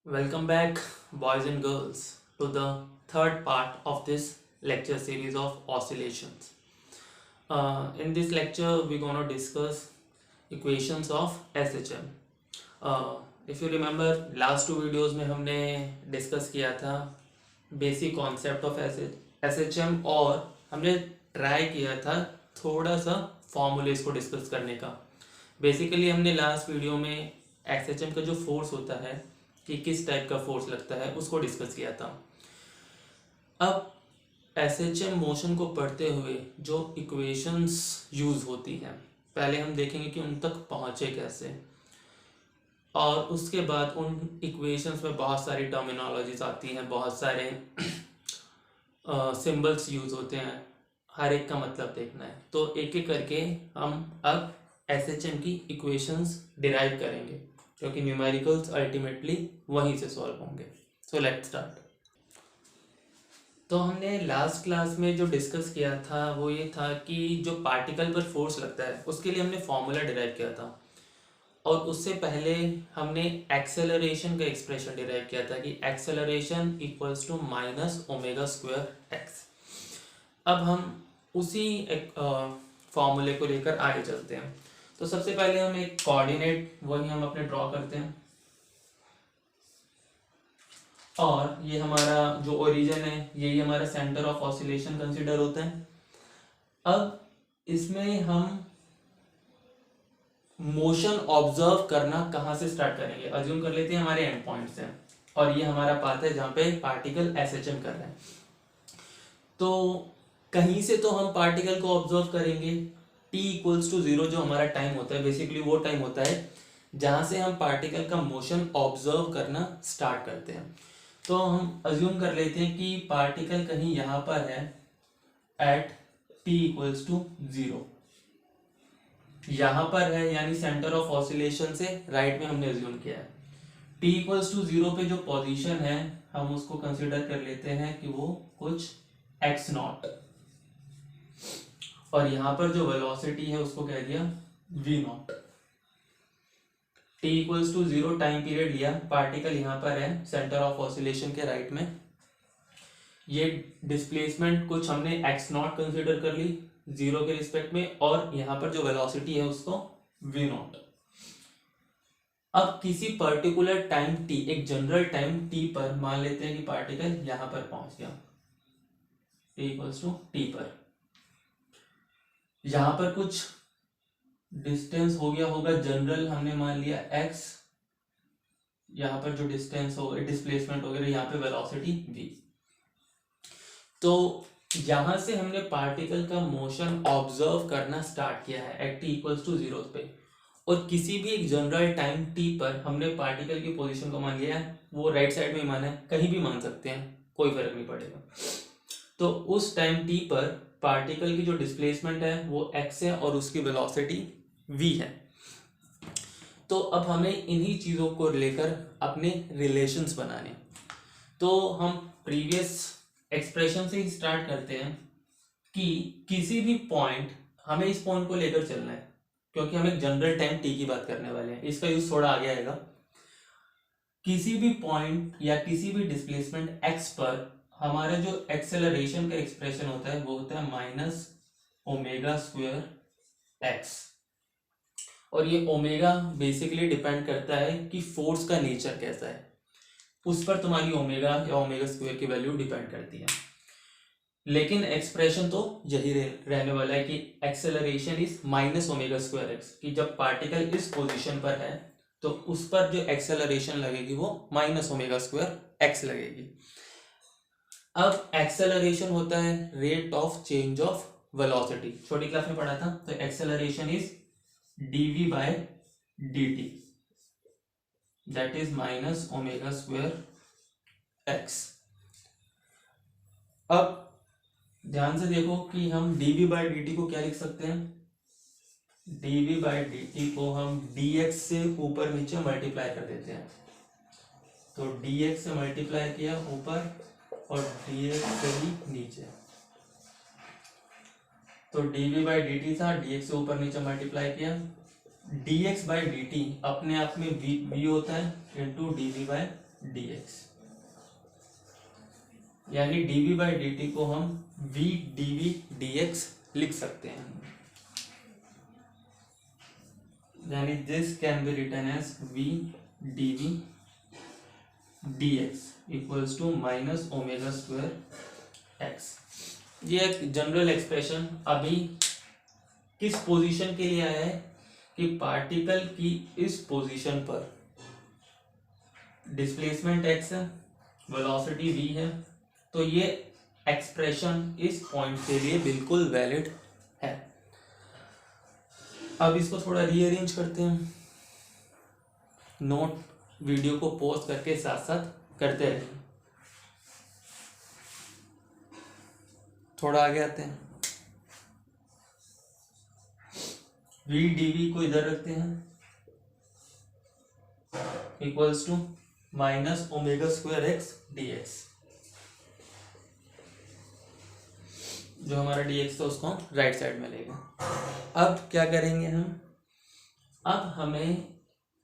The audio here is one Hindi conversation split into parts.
Welcome back, boys and girls, to the third part of this lecture series of oscillations. In this lecture, we're going to discuss equations of SHM. If you remember, last two videos में हमने डिस्कस किया था बेसिक कॉन्सेप्ट ऑफ SHM और हमने ट्राई किया था थोड़ा सा फॉर्मूलेस को डिस्कस करने का. बेसिकली हमने लास्ट वीडियो में SHM का जो फोर्स होता है कि किस टाइप का फोर्स लगता है उसको डिस्कस किया था. अब SHM मोशन को पढ़ते हुए जो इक्वेशंस यूज़ होती हैं पहले हम देखेंगे कि उन तक पहुँचे कैसे, और उसके बाद उन इक्वेशंस में बहुत सारी टर्मिनोलॉजीज आती हैं, बहुत सारे सिंबल्स यूज़ होते हैं, हर एक का मतलब देखना है. तो एक एक करके हम अब SHM की इक्वेशंस डिराइव करेंगे क्योंकि न्यूमेरिकल्स अल्टीमेटली वहीं से सॉल्व होंगे. So let's start. तो हमने लास्ट क्लास में जो डिस्कस किया था वो ये था कि जो पार्टिकल पर फोर्स लगता है उसके लिए हमने फॉर्मूला डिराइव किया था, और उससे पहले हमने एक्सेलरेशन का एक्सप्रेशन डिराइव किया था कि acceleration equals to minus omega square x. अब हम उसी फॉर्मूले को लेकर आगे चलते हैं. तो सबसे पहले हम एक कोऑर्डिनेट वही हम अपने ड्रॉ करते हैं, और ये हमारा जो ओरिजिन है यही हमारा सेंटर ऑफ ऑसिलेशन कंसीडर होता है. अब इसमें हम मोशन ऑब्जर्व करना कहाँ से स्टार्ट करेंगे. अज्यूम कर लेते हैं हमारे एंड पॉइंट्स हैं और ये हमारा पाथ है जहाँ पे पार्टिकल SHM कर रहे हैं. तो कहीं से तो हम पार्टिकल को ऑब्जर्व करेंगे. t इक्वल्स टू 0 जो हमारा टाइम होता है बेसिकली वो टाइम होता है जहाँ से हम पार्टिकल का मोशन ऑब्जर्व करना स्टार्ट करते हैं. तो हम अज्यूम कर लेते हैं कि पार्टिकल कहीं यहाँ पर है एट t इक्वल्स टू 0, यहाँ पर है यानी सेंटर ऑफ ऑसिलेशन से राइट में हमने अज्यूम किया है. t इक्वल्स टू 0 पे जो पोजीशन है हम उसको कंसिडर कर लेते हैं कि वो कुछ x नॉट, और यहाँ पर जो वेलोसिटी है उसको कह दिया v naught. t equals to 0 time period लिया, पार्टिकल यहाँ पर है सेंटर ऑफ ऑसिलेशन के राइट में. ये डिस्प्लेसमेंट कुछ हमने x नॉट कंसिडर कर ली 0 के रिस्पेक्ट में, और यहाँ पर जो वेलोसिटी है उसको v नॉट. अब किसी पर्टिकुलर टाइम t, एक जनरल टाइम t पर मान लेते हैं कि पार्टिकल यहाँ पर पहुंच गया t इक्वल्स टू t पर. यहाँ पर कुछ डिस्टेंस हो गया होगा जनरल, हमने मान लिया x, यहाँ पर जो डिस्टेंस हो डिस्प्लेसमेंट वगैरह, यहाँ पे वेलोसिटी v. तो यहाँ से हमने पार्टिकल का मोशन ऑब्जर्व करना स्टार्ट किया है एट t इक्वल्स टू 0 पे, और किसी भी एक जनरल टाइम t पर हमने पार्टिकल की पोजीशन को मान लिया है. वो राइट साइड में माना है, कहीं भी मान सकते हैं, कोई फर्क नहीं पड़ेगा. तो उस टाइम t पर पार्टिकल की जो डिस्प्लेसमेंट है वो x है और उसकी वेलोसिटी v है. तो अब हमें इन्हीं चीज़ों को लेकर अपने रिलेशंस बनाने. तो हम प्रीवियस एक्सप्रेशन से ही स्टार्ट करते हैं कि किसी भी पॉइंट, हमें इस पॉइंट को लेकर चलना है क्योंकि हम एक जनरल टाइम t की बात करने वाले हैं, इसका यूज थोड़ा आगे आएगा. किसी भी पॉइंट या किसी भी डिस्प्लेसमेंट x पर हमारा जो एक्सेलरेशन का एक्सप्रेशन होता है वो होता है माइनस ओमेगा स्क्वायर एक्स. और ये ओमेगा बेसिकली डिपेंड करता है कि फोर्स का नेचर कैसा है, उस पर तुम्हारी ओमेगा या ओमेगा स्क्वायर की वैल्यू डिपेंड करती है. लेकिन एक्सप्रेशन तो यही रहने वाला है कि acceleration is minus omega square x, कि जब पार्टिकल इस पोजीशन पर है तो उस पर जो एक्सेलरेशन लगेगी वो माइनस ओमेगा स्क्वायर एक्स लगेगी. अब एक्सेलरेशन होता है rate of change of velocity, छोटी क्लास में पढ़ा था. तो acceleration is dv by dt, that is minus omega square x. अब ध्यान से देखो कि हम dv बाय dt को क्या लिख सकते हैं. dv बाय dt को हम dx से ऊपर नीचे मल्टीप्लाई कर देते हैं. तो dx से मल्टीप्लाई किया ऊपर और dx से ही नीचे. तो dv बाई dt था, dx से ऊपर नीचे मल्टीप्लाई किया. dx बाई dt अपने आप में v होता है इंटू dv बाई dx, यानी dv बाई dt को हम v dv dx लिख सकते हैं, यानी this can be written as v dv dx equals to minus omega square x। ये एक जनरल एक्सप्रेशन अभी किस पोजीशन के लिए आया है कि पार्टिकल की इस पोजीशन पर डिस्प्लेसमेंट x है, वेलोसिटी v है, तो ये एक्सप्रेशन इस पॉइंट के लिए बिल्कुल वैलिड है। अब इसको थोड़ा रीअरेंज करते हैं, नोट वीडियो को पॉज करके साथ साथ करते रहिए। थोड़ा आगे आते हैं, v dv को इधर रखते हैं equals to minus omega square x dx, जो हमारा dx था उसको हम राइट साइड में लेंगे। अब क्या करेंगे हम, अब हमें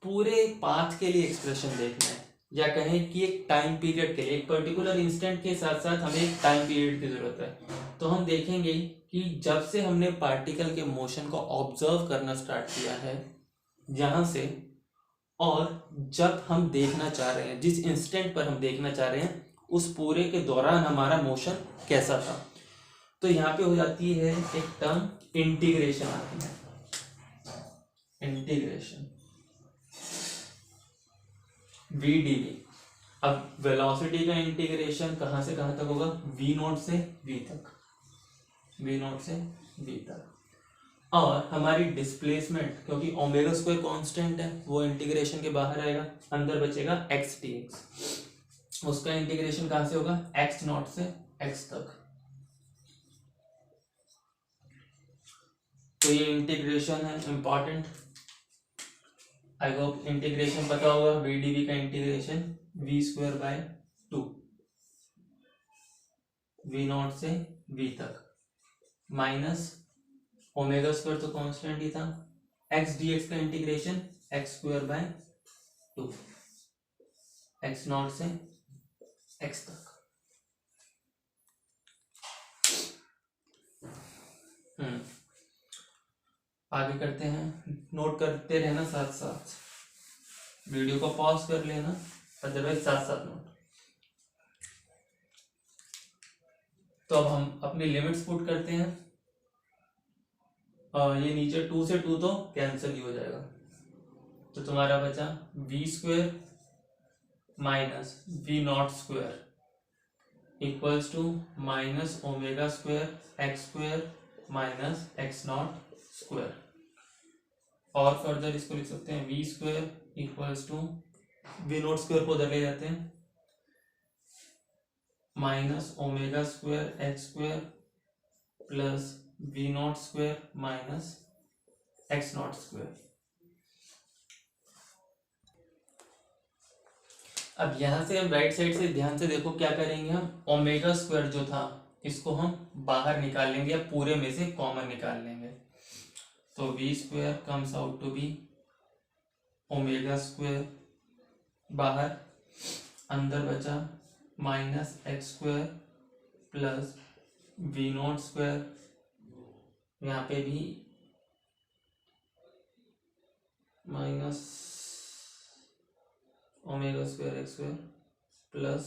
पूरे पाथ के लिए एक्सप्रेशन देखना है, या कहें कि एक टाइम पीरियड के लिए, एक पर्टिकुलर इंस्टेंट के साथ साथ हमें एक टाइम पीरियड की जरूरत है। तो हम देखेंगे कि जब से हमने पार्टिकल के मोशन को ऑब्जर्व करना स्टार्ट किया है यहाँ से, और जब हम देखना चाह रहे हैं, जिस इंस्टेंट पर हम देखना चाह रहे हैं, उस पूरे के दौरान हमारा मोशन कैसा था, तो यहाँ पे हो जाती है एक टर्म इंटीग्रेशन आती है, इंटीग्रेशन v dv। अब वेलोसिटी का इंटीग्रेशन कहाँ से कहाँ तक होगा, v नोट से v तक, v नोट से v तक। और हमारी डिस्प्लेसमेंट, क्योंकि ओमेगा स्क्वायर कांस्टेंट है, वो इंटीग्रेशन के बाहर आएगा, अंदर बचेगा x dx, उसका इंटीग्रेशन कहाँ से होगा, x नॉट से x तक। तो ये इंटीग्रेशन है इंपॉर्टेंट, आई होप इंटीग्रेशन पता होगा। v dv का integration v square by 2, v not से v तक, माइनस ओमेगा स्क्वायर तो कांस्टेंट ही था, x dx का integration x square by 2, x naught से x तक। आगे करते हैं, नोट करते रहना साथ साथ, वीडियो को पॉज कर लेना, अदरवाइज साथ साथ नोट। तो अब हम अपनी लिमिट्स पुट करते हैं, और ये नीचे 2 से 2 तो कैंसिल ही हो जाएगा, तो तुम्हारा बचा v square minus v naught square equals to minus omega square x square minus x naught square. और फर्दर इसको लिख सकते हैं v square equals to v naught square को उधर ले जाते हैं, minus omega square x square plus v naught square minus x naught square. अब यहां से हम राइट साइड से ध्यान से देखो क्या करेंगे, हम ओमेगा स्क्वायर जो था इसको हम बाहर निकाल लेंगे, या पूरे में से कॉमन निकाल लेंगे। तो v square comes out to be omega square, बाहर, अंदर बचा minus x square plus v naught square, यहाँ पे भी minus omega square x square plus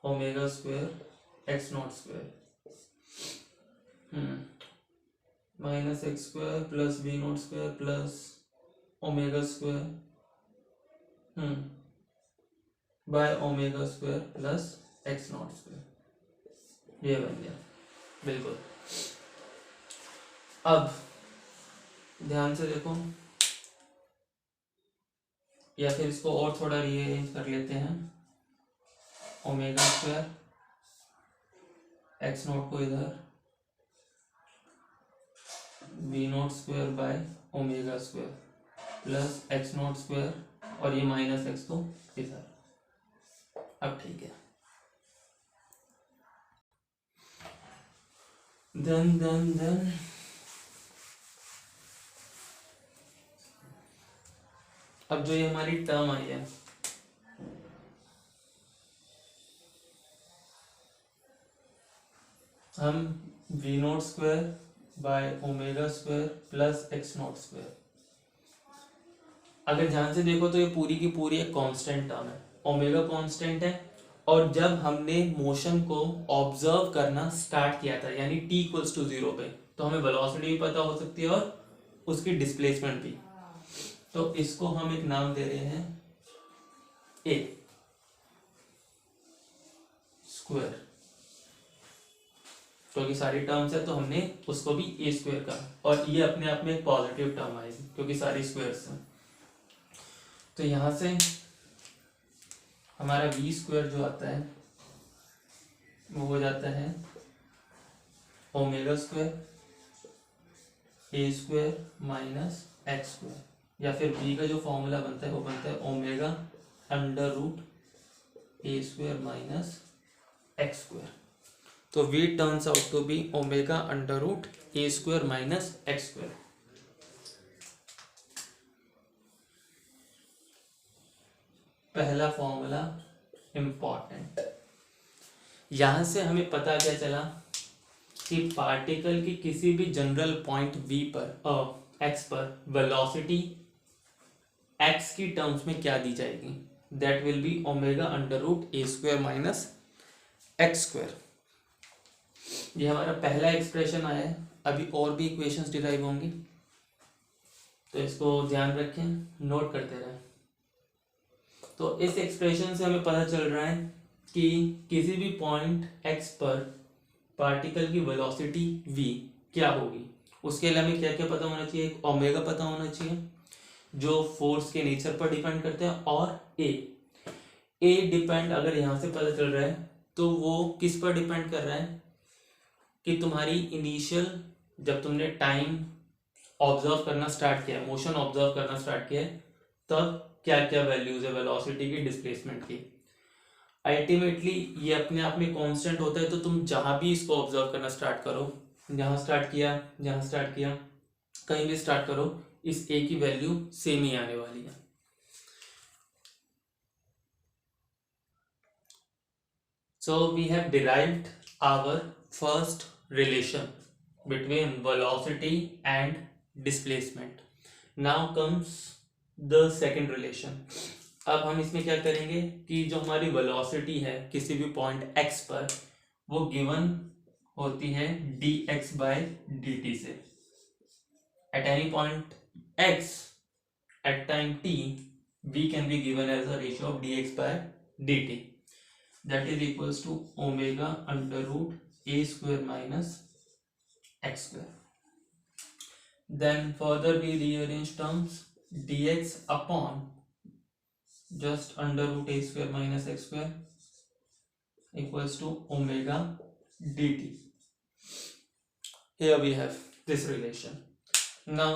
omega square x naught square, minus x square plus v naught square plus omega square by omega square plus x naught square. ये बन गया बिल्कुल। अब ध्यान से देखो, या फिर इसको और थोड़ा रीअरेंज कर लेते हैं, ओमेगा स्क्वायर एक्स नॉट को इधर, v naught square by omega square plus x naught square, और ये माइनस एक्स को इधर। अब ठीक है, देन अब जो ये हमारी टर्म आई है हम v naught square by omega square plus x naught square, अगर ध्यान से देखो तो ये पूरी की पूरी एक कांस्टेंट टर्म है, ओमेगा कांस्टेंट है। और जब हमने मोशन को ऑब्जर्व करना स्टार्ट किया था यानी t इक्वल्स टू 0 पे, तो हमें वेलोसिटी भी पता हो सकती है और उसकी डिस्प्लेसमेंट भी। तो इसको हम एक नाम दे रहे हैं a स्क्वायर, क्योंकि सारी टर्म्स है तो हमने उसको भी a स्क्वायर कहा, और ये अपने आप में एक पॉजिटिव टर्म आएगी क्योंकि सारी स्क्वायर्स हैं। तो यहां से हमारा वी स्क्वायर जो आता है वो हो जाता है ओमेगा स्क्वायर ए स्क्वायर माइनस एक्स स्क्वायर, या फिर बी का जो फॉर्मूला बनता है वो बनता है omega under root a square minus x square. तो v turns out to be omega under root a square minus x square. पहला फॉर्मूला इंपॉर्टेंट। यहां से हमें पता क्या चला कि पार्टिकल की किसी भी जनरल पॉइंट v पर x पर वेलोसिटी x की टर्म्स में क्या दी जाएगी, that will be omega under root a square minus x square. ये हमारा पहला एक्सप्रेशन आया है। अभी और भी इक्वेशंस डिराइव होंगी तो इसको ध्यान रखें, नोट करते रहें। तो इस एक्सप्रेशन से हमें पता चल रहा है कि किसी भी पॉइंट x पर पार्टिकल की वेलोसिटी v क्या होगी। उसके लिए हमें क्या क्या पता होना चाहिए, एक ओमेगा पता होना चाहिए जो फोर्स के नेचर पर डिपेंड करते हैं, और a डिपेंड अगर यहाँ से पता चल रहा है तो वो किस पर डिपेंड कर रहा है कि तुम्हारी इनिशियल जब तुमने टाइम ऑब्जर्व करना स्टार्ट किया, मोशन ऑब्जर्व करना स्टार्ट किया, तब क्या क्या वैल्यूज है वेलोसिटी की, डिस्प्लेसमेंट की। अल्टीमेटली ये अपने आप में कांस्टेंट होता है, तो तुम जहां भी इसको ऑब्जर्व करना स्टार्ट करो, जहां स्टार्ट किया कहीं भी स्टार्ट करो, इस a की वैल्यू सेम ही आने वाली है। So we have derived our first relation between velocity and displacement. Now comes the second relation. अब हम इसमें क्या करेंगे कि जो हमारी वेलोसिटी है किसी भी पॉइंट x पर, वो गिवन होती है dx by dt से। At any point x at time t, v can be given as a ratio of dx by dt. That is equals to omega under root a square minus x square. Then further we rearrange terms, dx upon just under root a square minus x square equals to omega dt. Here we have this relation. Now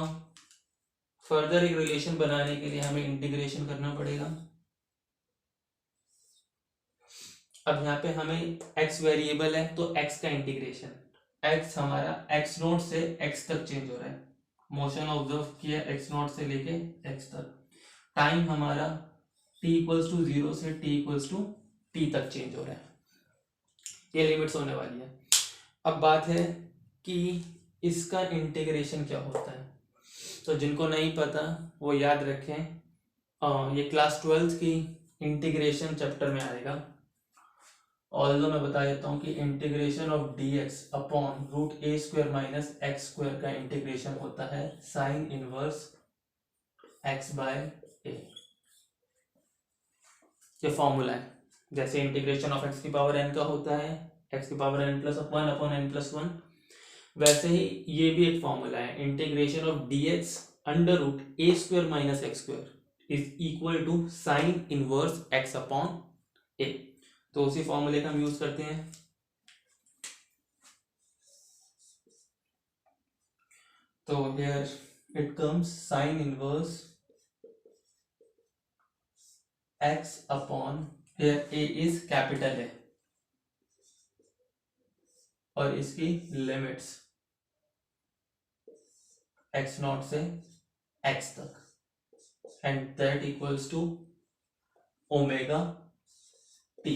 further एक relation बनाने के लिए हमें इंटीग्रेशन करना पड़ेगा। अब यहाँ पे हमें x वेरिएबल है तो x का इंटीग्रेशन, x हमारा x नोट से x तक चेंज हो रहा है, मोशन ऑब्जर्व किया x नोट से लेके x तक, टाइम हमारा t इक्वल्स टू 0 से t इक्वल्स टू t तक चेंज हो रहा है, ये लिमिट्स होने वाली है। अब बात है कि इसका इंटीग्रेशन क्या होता है, तो जिनको नहीं पता वो याद रखें, ये क्लास 12 की इंटीग्रेशन चैप्टर में आएगा। ऑल्दो मैं बता देता हूँ कि integration of dx upon root a square minus x square का इंटीग्रेशन होता है sine inverse x by a. ये फॉर्मूला है, जैसे इंटीग्रेशन ऑफ x की पावर n का होता है x की power n plus 1 upon n plus 1, वैसे ही ये भी एक फॉर्मूला है, integration of dx under root a square minus x square is equal to sine inverse x upon ए। तो उसी फॉर्मूले का हम यूज करते हैं। तो here it comes sine inverse x upon, here a is capital है और इसकी लिमिट्स x नॉट से x तक, and that equals to omega t।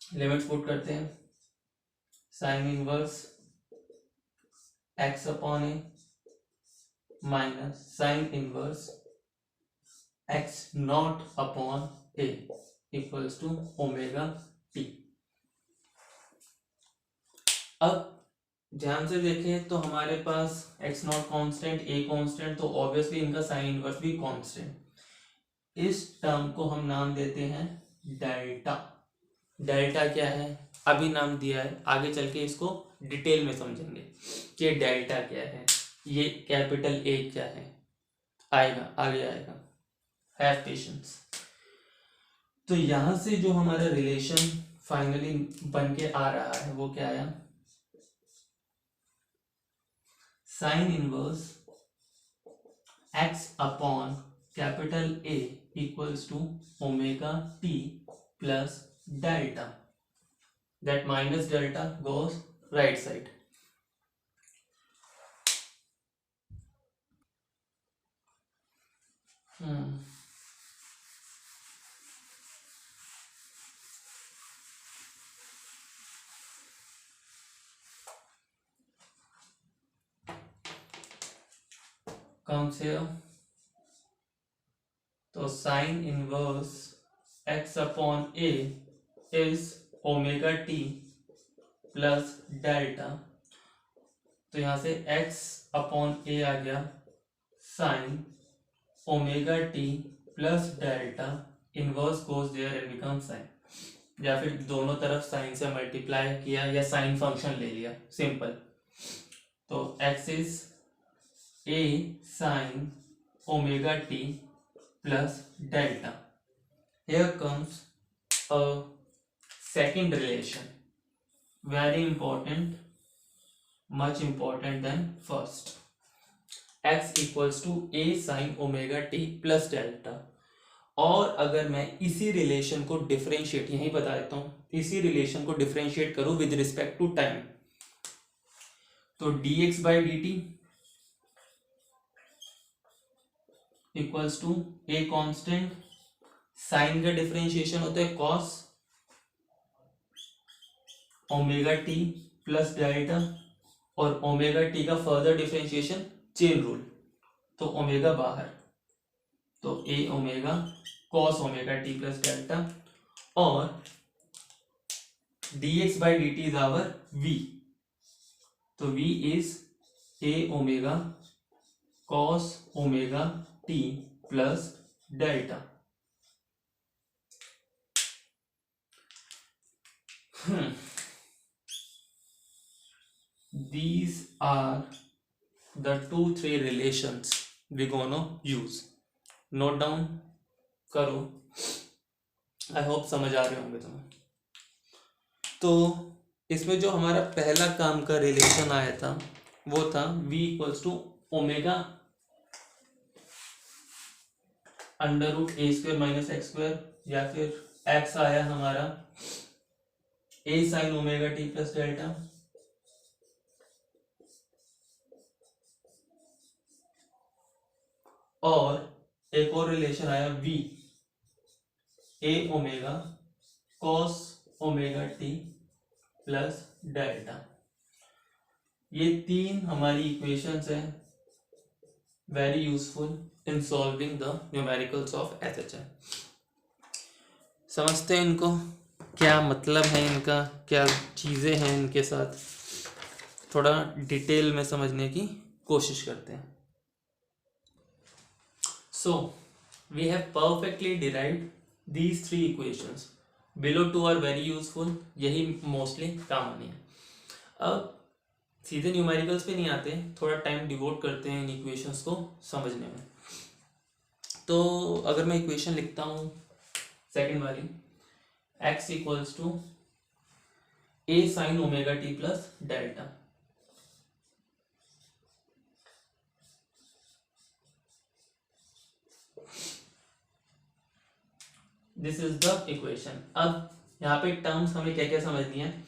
Limits put करते हैं, sine inverse x upon a minus sine inverse x naught upon a equals to omega t. अब ध्यान से देखें तो हमारे पास x naught constant, a constant, तो ऑब्वियसली इनका साइन इनवर्स भी कांस्टेंट। इस टर्म को हम नाम देते हैं डेल्टा। डेल्टा क्या है, अभी नाम दिया है, आगे चल के इसको डिटेल में समझेंगे कि डेल्टा क्या है, ये कैपिटल ए क्या है, आएगा आगे आएगा, हैव पेशेंस। तो यहां से जो हमारा रिलेशन फाइनली बन के आ रहा है वो क्या आया, sine inverse x upon capital A equals to omega t plus delta, that minus delta goes right side. Comes here. तो sine inverse x upon a is omega t plus delta, तो यहां से x अपॉन a आ गया sine omega t plus delta, inverse goes there and become sine, या फिर दोनों तरफ साइन से मल्टीप्लाई किया या साइन फंक्शन ले लिया, सिंपल। तो x is a sin omega t plus delta. Here comes a second relation, very important, much important than first. x equals to a sin omega t plus delta। और अगर मैं इसी रिलेशन को डिफरेंशिएट, यही बता देता हूं, इसी रिलेशन को डिफरेंशिएट करूं विद रिस्पेक्ट टू टाइम, तो dx by dt equals to a constant, sine का डिफरेंशिएशन होता है cos omega t plus delta, और ओमेगा टी का फर्दर डिफरेंशिएशन चेन रूल, तो ओमेगा बाहर, तो a omega cos omega t plus delta, और dx by dt is our v, तो v is a omega cos omega t plus delta. These are the 2-3 relations we gonna use. Note down करो, आई होप समझ आ रहे होंगे तुम्हें। तो इसमें जो हमारा पहला काम का रिलेशन आया था वो था v equals to omega under root a square minus x square, या फिर x आया हमारा a sine omega t plus delta, और एक और रिलेशन आया v a omega cos omega t plus delta. ये तीन हमारी इक्वेशंस हैं, very useful in solving the numericals of SHM। समझते हैं इनको, क्या मतलब है इनका, क्या चीज़ें हैं इनके साथ, थोड़ा डिटेल में समझने की कोशिश करते हैं। So we have perfectly derived these 3 equations, below 2 are very useful, यही मोस्टली काम आनी है। अब सीधे न्यूमेरिकल्स पे नहीं आते, थोड़ा टाइम डिवोट करते हैं इन इक्वेशंस को समझने में। तो अगर मैं इक्वेशन लिखता हूँ सेकंड वाली, x equals to a sine omega t plus delta, this is the equation. अब यहाँ पे टर्म्स हमें क्या क्या समझनी है,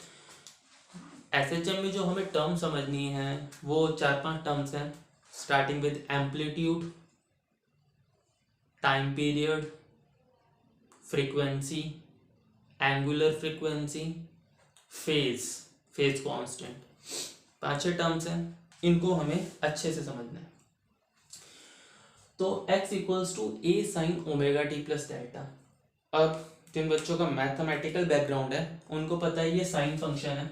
SHM में जो हमें टर्म समझनी है वो 4-5 टर्म्स हैं, starting with amplitude, time period, frequency, angular frequency, phase, phase constant. 5-6 terms हैं, इनको हमें अच्छे से समझना है। तो x equals to a sine omega t plus delta. अब जिन बच्चों का मैथमेटिकल बैकग्राउंड है उनको पता है ये साइन फंक्शन है,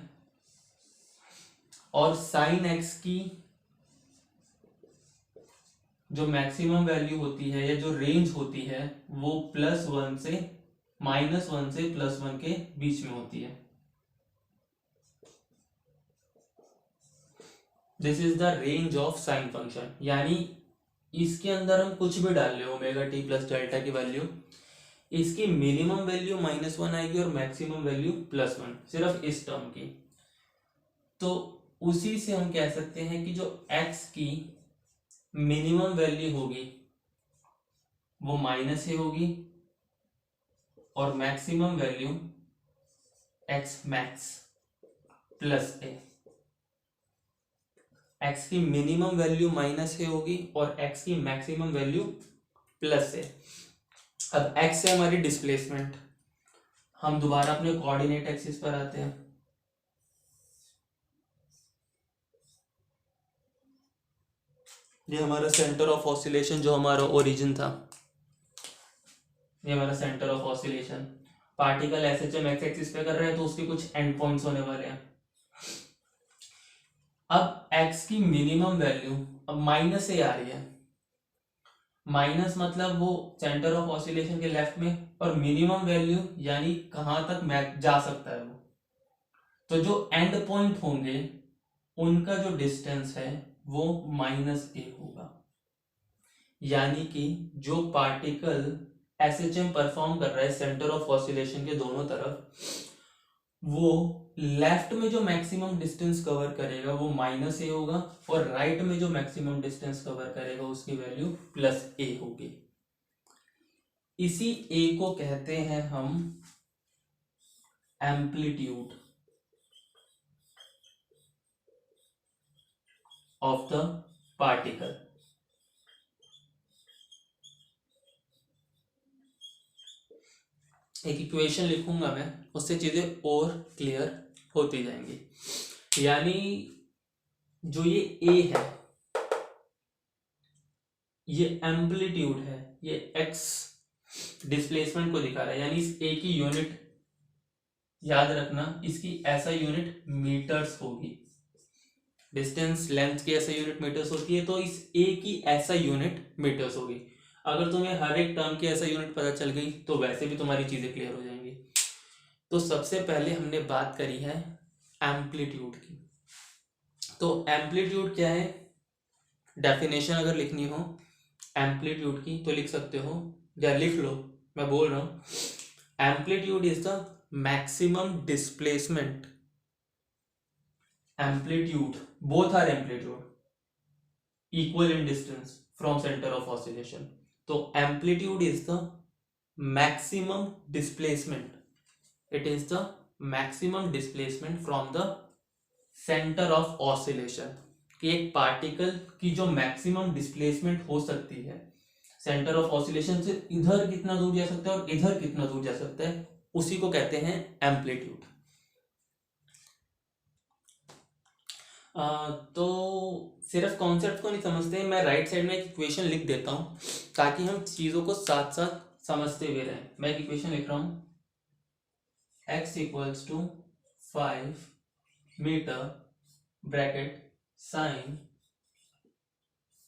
और साइन एक्स की जो मैक्सिमम वैल्यू होती है या जो रेंज होती है वो +1 से -1 से +1 के बीच में होती है। This is the range of sine function, यानी इसके अंदर हम कुछ भी डाल ले ओमेगा टी प्लस डेल्टा की वैल्यू, इसकी मिनिमम वैल्यू -1 आएगी और मैक्सिमम वैल्यू +1, सिर्फ इस टर्म की। तो उसी से हम कह सकते हैं कि जो x की मिनिमम वैल्यू होगी वो -a होगी और maximum value x max plus a। x की मिनिमम वैल्यू -a होगी और x की मैक्सिमम वैल्यू +a। अब x है हमारी डिस्प्लेसमेंट। हम दोबारा अपने कोऑर्डिनेट एक्सिस पर आते हैं। ये हमारा सेंटर ऑफ ऑसिलेशन, जो हमारा ओरिजिन था, ये हमारा centre of oscillation. Particle SHM x axis पे कर रहे हैं तो उसके कुछ एंड पॉइंट्स होने वाले हैं। अब x की मिनिमम वैल्यू अब -a आ रही है, माइनस मतलब वो सेंटर ऑफ ऑसिलेशन के लेफ्ट में, और मिनिमम वैल्यू यानी कहां तक मैच जा सकता है वो। तो जो एंड पॉइंट होंगे उनका जो डिस्टेंस है वो -a होगा, यानी कि जो पार्टिकल एसएचएम परफॉर्म कर रहा है सेंटर ऑफ ऑसिलेशन के दोनों तरफ, वो लेफ्ट में जो मैक्सिमम डिस्टेंस कवर करेगा वो -a होगा, और राइट में जो मैक्सिमम डिस्टेंस कवर करेगा उसकी वैल्यू +a होगी। इसी a को कहते हैं हम एम्पलीट्यूड ऑफ द पार्टिकल। एक इक्वेशन लिखूंगा मैं, उससे चीजें और क्लियर होती जाएंगी। यानी जो ये a है ये एम्पलीट्यूड है, ये x डिस्प्लेसमेंट को दिखा रहा है, यानी इस a की यूनिट याद रखना, इसकी SI यूनिट मीटर्स होगी। डिस्टेंस लेंथ की SI यूनिट मीटर्स होती है, तो इस a की SI यूनिट मीटर्स होगी। अगर तुम्हें हर एक टर्म की SI यूनिट पता चल गई तो वैसे भी तुम्हारी चीजें क्लियर हो जाएंगी। तो सबसे पहले हमने बात करी है एम्पलीट्यूड की। तो एम्पलीट्यूड क्या है, डेफिनेशन अगर लिखनी हो एम्पलीट्यूड की तो लिख सकते हो, या लिख लो, मैं बोल रहा हूं। Amplitude is the maximum displacement, amplitude, both are amplitude equal in distance from centre of oscillation. तो amplitude is the maximum displacement, it is the maximum displacement from the center of oscillation। कि एक पार्टिकल की जो मैक्सिमम डिस्प्लेसमेंट हो सकती है सेंटर ऑफ ऑसिलेशन से, इधर कितना दूर जा सकता है और इधर कितना दूर जा सकता है, उसी को कहते हैं एम्पलीट्यूड। तो सिर्फ कॉन्सेप्ट को नहीं समझते, मैं राइट साइड में एक इक्वेशन लिख देता हूं ताकि हम चीजों को साथ साथ समझते हुए रहें। मैं एक इक्वेशन लिख रहा हूं, x equals to 5 metre bracket sine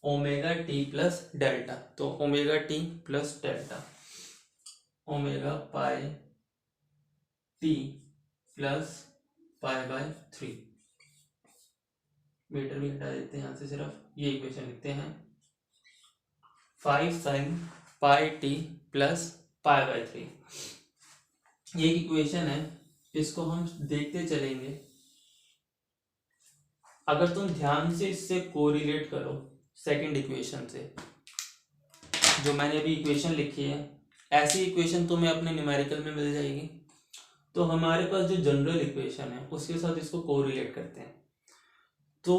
omega t plus delta. तो omega t plus delta, omega pi t plus π/3। Metre भी हटा देते हैं यहाँ से, सिर्फ ये इक्वेशन लिखते हैं 5 sin πt प्लस π/3। ये एक इक्वेशन है, इसको हम देखते चलेंगे। अगर तुम ध्यान से इससे कोरिलेट करो सेकंड इक्वेशन से, जो मैंने अभी इक्वेशन लिखी है, ऐसी इक्वेशन तुम्हें अपने न्यूमेरिकल में मिल जाएगी। तो हमारे पास जो जनरल इक्वेशन है उसके साथ इसको कोरिलेट करते हैं। तो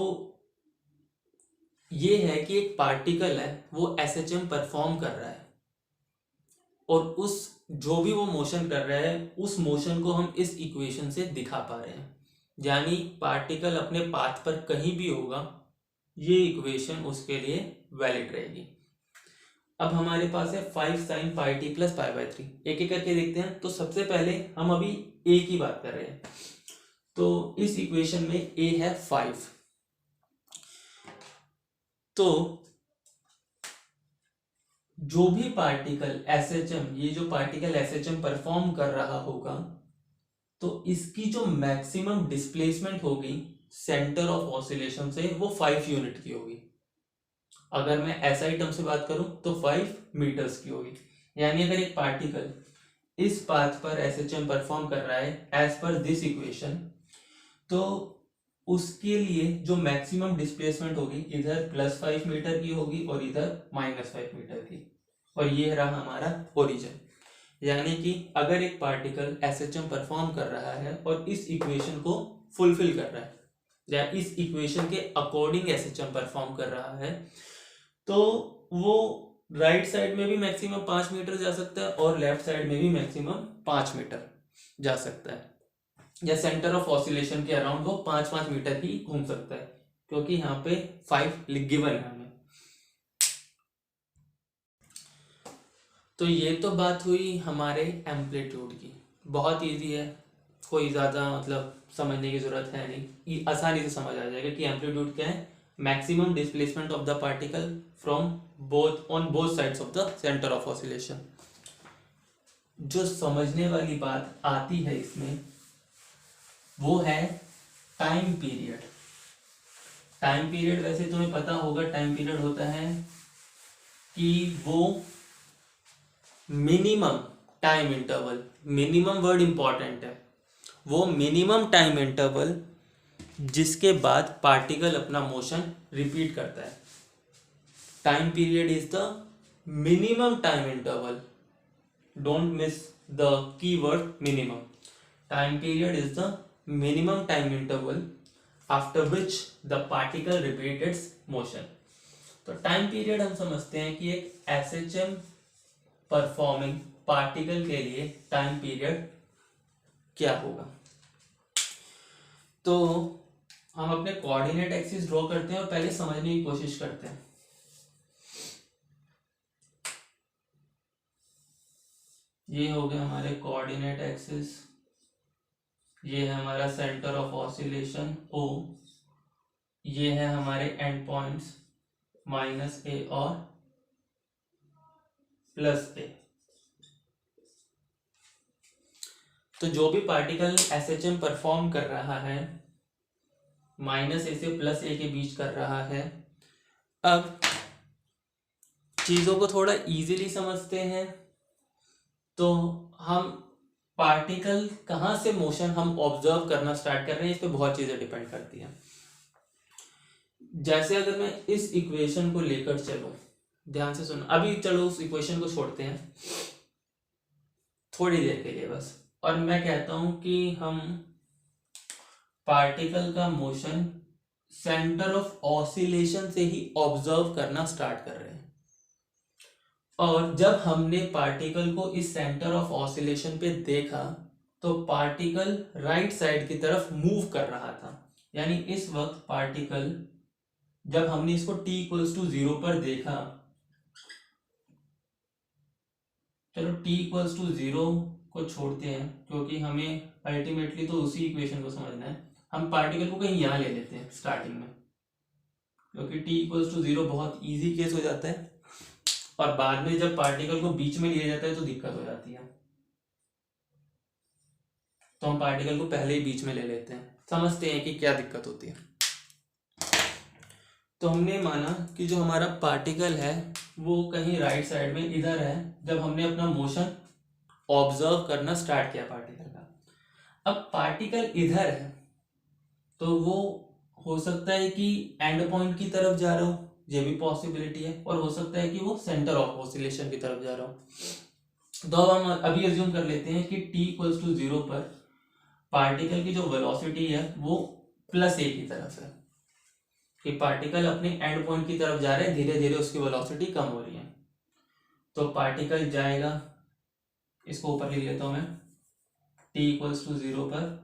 ये है कि एक पार्टिकल है वो एसएचएम परफॉर्म कर रहा है, और उस जो भी वो मोशन कर रहा है उस मोशन को हम इस इक्वेशन से दिखा पा रहे हैं। यानी पार्टिकल अपने पाथ पर कहीं भी होगा, ये इक्वेशन उसके लिए वैलिड रहेगी। अब हमारे पास है 5 sin pi t plus pi by 3। एक एक करके देखते हैं। तो सबसे पहले हम अभी ए की बात कर रहे हैं, तो इस इक्वेशन में ए है 5। तो जो भी पार्टिकल एसएचएम, ये जो पार्टिकल एसएचएम परफॉर्म कर रहा होगा, तो इसकी जो मैक्सिमम डिस्प्लेसमेंट होगी सेंटर ऑफ ऑसिलेशन से, वो 5 यूनिट की होगी। अगर मैं एसआई टर्म से बात करूं तो 5 मीटर्स की होगी। यानी अगर एक पार्टिकल इस पाथ पर एसएचएम परफॉर्म कर रहा है एज पर दिस इक्वेशन, तो उसके लिए जो मैक्सिमम डिस्प्लेसमेंट होगी इधर +5 मीटर की होगी और इधर -5 मीटर की, और ये रहा हमारा ओरिजिन। यानी कि अगर एक पार्टिकल एसएचएम परफॉर्म कर रहा है और इस इक्वेशन को फुलफिल कर रहा है, या इस इक्वेशन के अकॉर्डिंग एसएचएम परफॉर्म कर रहा है, तो वो राइट साइड में भी मैक्सिमम 5 मीटर जा सकता है और लेफ्ट साइड में भी मैक्सिमम 5 मीटर जा सकता है, या सेंटर ऑफ ऑसिलेशन के अराउंड वो 5-5 मीटर ही घूम सकता है, क्योंकि यहाँ पे 5 गिवन है हमें। तो ये तो बात हुई हमारे एम्पलीट्यूड की। बहुत इजी है, कोई ज़्यादा मतलब समझने की ज़रूरत है नहीं, आसानी से समझ आ जाएगा कि एम्पलीट्यूड क्या है। Maximum displacement of the particle from both on both sides of the centre of oscillation. जो समझने वाली बात आती है इसमें वो है टाइम पीरियड। टाइम पीरियड वैसे तुम्हें पता होगा, टाइम पीरियड होता है कि वो minimum time interval, minimum word important है, वो मिनिमम टाइम इंटरवल जिसके बाद पार्टिकल अपना मोशन रिपीट करता है। Time period is the minimum time interval, don't miss the keyword minimum. Time period is the minimum time interval after which the particle repeat its motion। तो टाइम पीरियड हम समझते हैं कि एक एसएचएम परफॉर्मिंग पार्टिकल के लिए टाइम पीरियड क्या होगा। तो हम अपने कोऑर्डिनेट एक्सिस ड्रॉ करते हैं और पहले समझने की कोशिश करते हैं। ये हो गया हमारे कोऑर्डिनेट एक्सिस, ये है हमारा सेंटर ऑफ ऑसिलेशन O, ये है हमारे एंड पॉइंट्स -A और +A। तो जो भी पार्टिकल एसएचएम परफॉर्म कर रहा है -A से +A के बीच कर रहा है। अब चीज़ों को थोड़ा इजीली समझते हैं, तो हम पार्टिकल कहाँ से मोशन हम ऑब्जर्व करना स्टार्ट कर रहे हैं, इस पे बहुत चीज़ें डिपेंड करती हैं। जैसे अगर मैं इस इक्वेशन को लेकर चलो, ध्यान से सुनो, अभी चलो उस इक्वेशन को छोड़ते हैं थोड़ी देर के लिए बस, और मैं कहता हूं कि हम पार्टिकल का मोशन सेंटर ऑफ ऑसिलेशन से ही ऑब्जर्व करना स्टार्ट कर रहे हैं। और जब हमने पार्टिकल को इस सेंटर ऑफ ऑसिलेशन पे देखा तो पार्टिकल राइट साइड की तरफ मूव कर रहा था। यानी इस वक्त पार्टिकल, जब हमने इसको t = 0 पर देखा, चलो t = 0 को छोड़ते हैं क्योंकि हमें अल्टीमेटली तो उसी इक्वेशन को समझना है। हम पार्टिकल को कहीं यहाँ ले लेते हैं स्टार्टिंग में, क्योंकि t = 0 बहुत इजी केस हो जाता है, और बाद में जब पार्टिकल को बीच में लिया जाता है तो दिक्कत हो जाती है। तो हम पार्टिकल को पहले ही बीच में ले लेते हैं, समझते हैं कि क्या दिक्कत होती है। तो हमने माना कि जो हमारा पार्टिकल है वो कहीं राइट साइड में इधर है, जब हमने अपना मोशन ऑब्जर्व करना स्टार्ट किया पार्टिकल का। अब पार्टिकल इधर है तो वो हो सकता है कि एंड पॉइंट की तरफ जा रहा हो, ये भी पॉसिबिलिटी है, और हो सकता है कि वो सेंटर ऑफ ऑसिलेशन की तरफ जा रहा हो। तो अब हम अभी अज्यूम कर लेते हैं कि t = 0 पर पार्टिकल की जो वेलोसिटी है वो +A की तरफ है, कि पार्टिकल अपने एंड पॉइंट की तरफ जा रहे हैं, धीरे धीरे उसकी वेलोसिटी कम हो रही है। तो पार्टिकल जाएगा, इसको ऊपर लिख लेता हूं मैं, t = 0 पर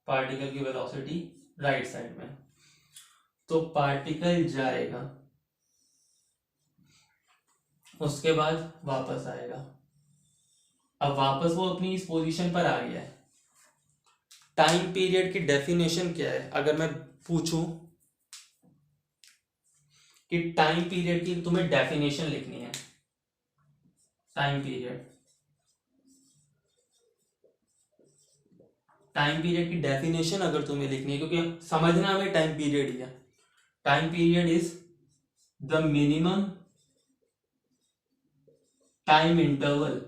पार्टिकल की वेलोसिटी राइट साइड में, तो पार्टिकल जाएगा, उसके बाद वापस आएगा। अब वापस वो अपनी इस पोजीशन पर आ गया है। टाइम पीरियड की डेफिनेशन क्या है? अगर मैं पूछूं कि टाइम पीरियड की तुम्हें डेफिनेशन लिखनी है, टाइम पीरियड, टाइम पीरियड की डेफिनेशन अगर तुम्हें लिखनी है, क्योंकि समझना हमें टाइम पीरियड ही है। Time period is the minimum time interval,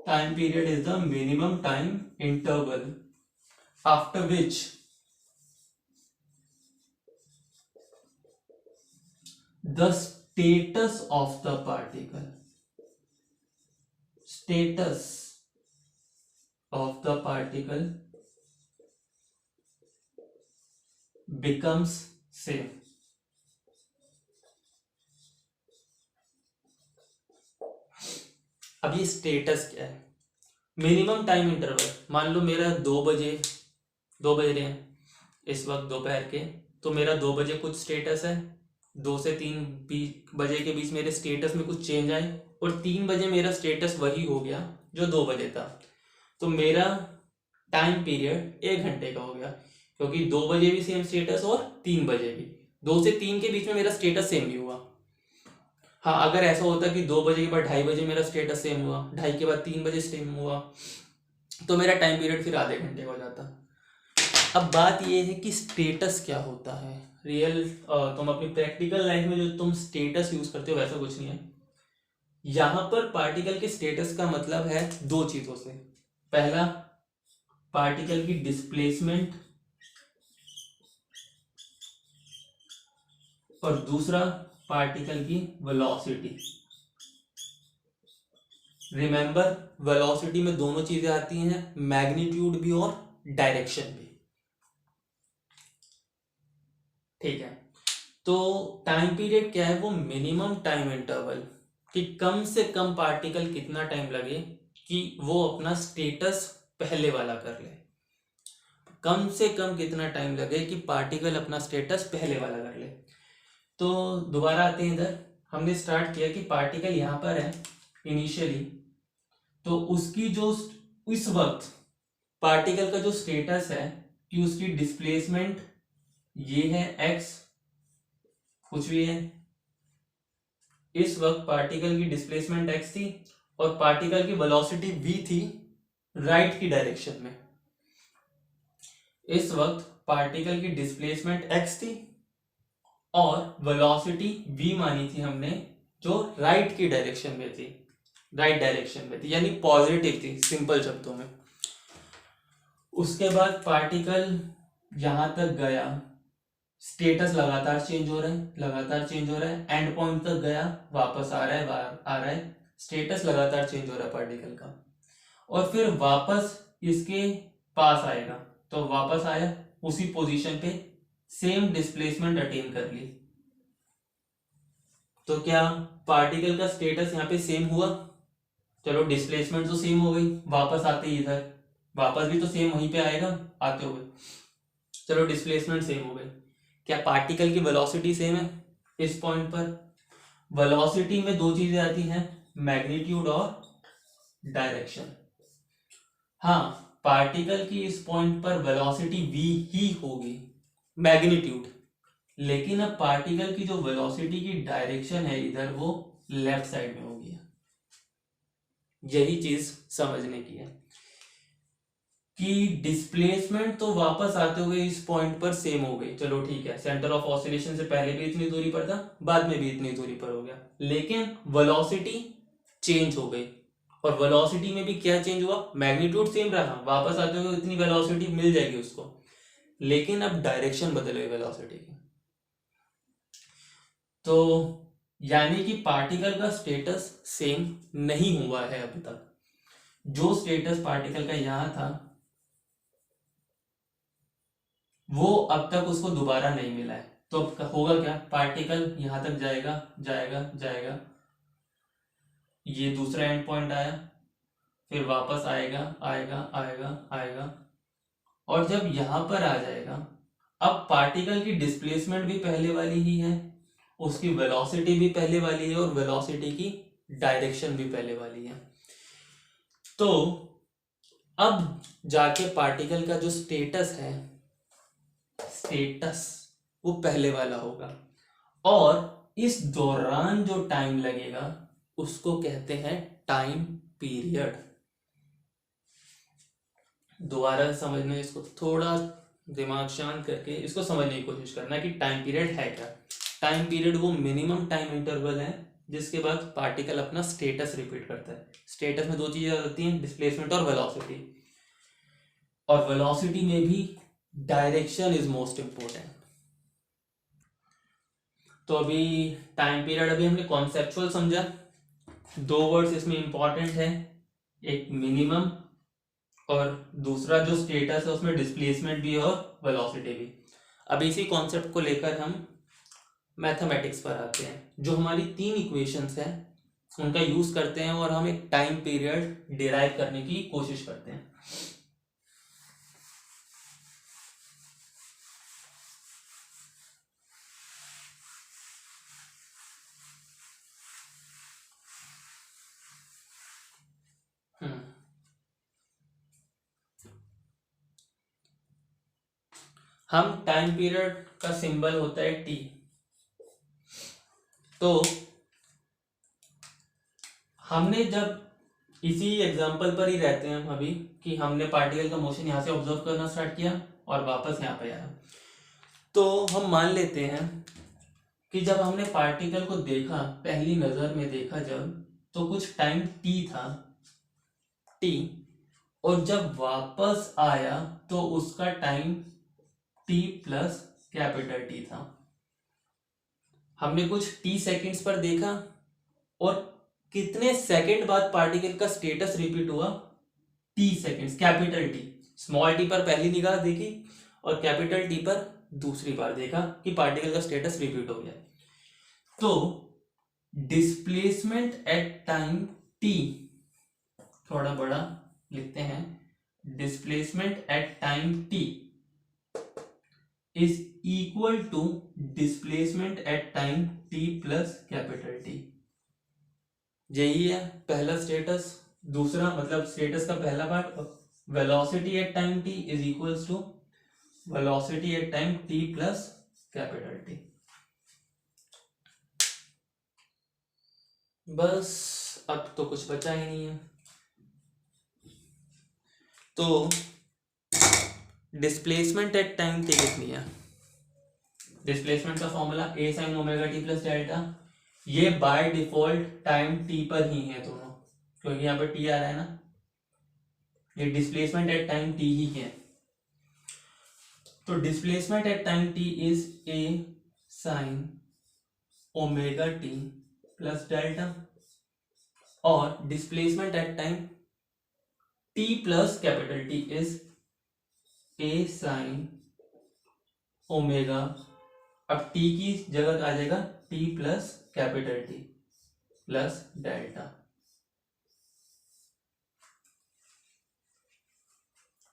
time period is the minimum time interval after which the status of the particle, status of the particle becomes same। अब ये स्टेटस क्या है? मिनिमम टाइम इंटरवल, मान लो मेरा 2 बज रहे हैं इस वक्त दोपहर के, तो मेरा 2 बजे कुछ स्टेटस है, 2 से 3 बजे के बीच मेरे स्टेटस में कुछ चेंज आए, और 3 बजे मेरा स्टेटस वही हो गया जो 2 बजे था, तो मेरा टाइम पीरियड 1 घंटे का हो गया, क्योंकि 2 बजे भी सेम स्टेटस और 3 बजे भी, 2 से 3 के बीच में मेरा स्टेटस सेम नहीं हुआ। हाँ, अगर ऐसा होता कि 2 बजे के बाद 2:30 बजे मेरा स्टेटस सेम हुआ, 2:30 के बाद 3 बजे सेम हुआ, तो मेरा टाइम पीरियड फिर आधे घंटे का हो जाता। अब बात ये है कि स्टेटस क्या होता है रियल, तुम अपनी प्रैक्टिकल लाइफ में जो तुम स्टेटस यूज करते हो वैसा कुछ नहीं है। यहां पर पार्टिकल के स्टेटस का मतलब है 2 चीजों से। पहला, पार्टिकल की डिस्प्लेसमेंट, और दूसरा पार्टिकल की वेलोसिटी। रिमेंबर, वेलोसिटी में दोनों चीजें आती हैं, मैग्नीट्यूड भी और डायरेक्शन भी। ठीक है, तो टाइम पीरियड क्या है? वो मिनिमम टाइम इंटरवल, कि कम से कम पार्टिकल कितना टाइम लगे कि वो अपना स्टेटस पहले वाला कर ले। कम से कम कितना टाइम लगे कि पार्टिकल अपना स्टेटस पहले वाला कर ले। तो दोबारा आते हैं इधर, हमने स्टार्ट किया कि पार्टिकल यहां पर है इनिशियली, तो उसकी जो इस वक्त पार्टिकल का जो स्टेटस है कि उसकी डिस्प्लेसमेंट ये है x, कुछ भी है, इस वक्त पार्टिकल की डिस्प्लेसमेंट x थी और पार्टिकल की वेलोसिटी v थी राइट की डायरेक्शन में। इस वक्त पार्टिकल की डिस्प्लेसमेंट x थी और वेलोसिटी v मानी थी हमने, जो राइट की डायरेक्शन में थी, राइट डायरेक्शन में थी, यानी पॉजिटिव थी सिंपल शब्दों में। उसके बाद पार्टिकल यहां तक गया, स्टेटस लगातार चेंज हो रहा है, लगातार चेंज हो रहा है, एंड पॉइंट तक गया, वापस आ रहा है, आ रहा है, स्टेटस लगातार चेंज हो रहा है पार्टिकल का, और फिर वापस इसके पास आएगा, तो वापस आया उसी पोजीशन पे, सेम डिस्प्लेसमेंट अटेन कर ली। तो क्या पार्टिकल का स्टेटस यहाँ पे सेम हुआ? चलो डिस्प्लेसमेंट तो सेम हो गई, वापस आते ही इधर वापस भी तो सेम वहीं पे आएगा आते हुए, चलो डिस्प्लेसमेंट सेम हो गई। क्या पार्टिकल की वेलोसिटी सेम है? इस पॉइंट पर वेलोसिटी में 2 चीजें आती हैं, मैग्नीट्यूड और डायरेक्शन। हाँ, पार्टिकल की इस पॉइंट पर वेलोसिटी v ही होगी, मैग्नीट्यूड, लेकिन अब पार्टिकल की जो वेलोसिटी की डायरेक्शन है इधर, वो लेफ्ट साइड में होगी। यही चीज समझने की है कि डिस्प्लेसमेंट तो वापस आते हुए इस पॉइंट पर सेम हो गई, चलो ठीक है, सेंटर ऑफ ऑसिलेशन से पहले भी इतनी दूरी पर था, बाद में भी इतनी दूरी पर हो गया, लेकिन वेलोसिटी चेंज हो गई। और वेलोसिटी में भी क्या चेंज हुआ? मैग्नीट्यूड सेम रहा, वापस आते हुए इतनी वेलोसिटी मिल जाएगी उसको, लेकिन अब डायरेक्शन बदल गई वेलोसिटी की। तो यानी कि पार्टिकल का स्टेटस सेम नहीं हुआ है अभी तक। जो स्टेटस पार्टिकल का यहां था वो अब तक उसको दोबारा नहीं मिला है, तो अब होगा क्या? पार्टिकल यहां तक जाएगा जाएगा जाएगा, ये दूसरा एंड पॉइंट आया, फिर वापस आएगा आएगा आएगा आएगा, और जब यहां पर आ जाएगा, अब पार्टिकल की डिस्प्लेसमेंट भी पहले वाली ही है, उसकी वेलोसिटी भी पहले वाली है, और वेलोसिटी की डायरेक्शन भी पहले वाली है। तो अब जाके पार्टिकल का जो स्टेटस है, स्टेटस वो पहले वाला होगा, और इस दौरान जो टाइम लगेगा उसको कहते हैं टाइम पीरियड। दोबारा समझने, इसको थोड़ा दिमाग शांत करके इसको समझने की कोशिश करना कि टाइम पीरियड है क्या। टाइम पीरियड वो मिनिमम टाइम इंटरवल है जिसके बाद पार्टिकल अपना स्टेटस रिपीट करता है। स्टेटस में दो चीजें आती हैं, डिस्प्लेसमेंट और वेलोसिटी, और वेलोसिटी में भी डायरेक्शन इज मोस्ट इंपॉर्टेंट। तो अभी टाइम पीरियड अभी हमने कॉन्सेप्चुअल समझा, दो वर्ड्स इसमें इंपॉर्टेंट है, एक मिनिमम और दूसरा जो स्टेटस है उसमें डिस्प्लेसमेंट भी है और वेलोसिटी भी। अब इसी कॉन्सेप्ट को लेकर हम मैथमेटिक्स पर आते हैं। जो हमारी तीन इक्वेशंस हैं उनका यूज करते हैं और हम एक टाइम पीरियड डिराइव करने की कोशिश करते हैं। हम टाइम पीरियड का सिंबल होता है टी। तो हमने जब इसी एग्जांपल पर ही रहते हैं हम अभी, कि हमने पार्टिकल का मोशन यहाँ से ऑब्जर्व करना स्टार्ट किया और वापस यहाँ पे आया, तो हम मान लेते हैं कि जब हमने पार्टिकल को देखा, पहली नजर में देखा जब, तो कुछ टाइम टी था, टी, और जब वापस आया तो उसका time t plus capital T था। हमने कुछ टी सेकंड्स पर देखा, और कितने सेकंड बाद पार्टिकल का स्टेटस रिपीट हुआ, T seconds, capital T. Small T पर पहली निगाह देखी और कैपिटल टी पर दूसरी बार देखा कि पार्टिकल का स्टेटस रिपीट हो गया। तो डिस्प्लेसमेंट एट टाइम टी, थोड़ा बड़ा लिखते हैं, displacement at time t is equal to displacement at time t plus capital T. यही है पहला स्टेटस। दूसरा मतलब स्टेटस का पहला part, velocity at time t is equals to velocity at time t plus capital T. बस अब तो कुछ बचा ही नहीं है। तो डिस्प्लेसमेंट एट टाइम टी कितनी है? डिस्प्लेसमेंट का formula a sine omega t plus delta. ये बाय डिफॉल्ट टाइम टी पर ही है दोनों, क्योंकि यहाँ पर टी आ रहा है ना, ये डिस्प्लेसमेंट एट टाइम टी ही है। तो displacement at time t is a sine omega t plus delta, और displacement at time t plus capital t is a sine omega, अब टी की जगह आ जाएगा t plus capital T plus delta.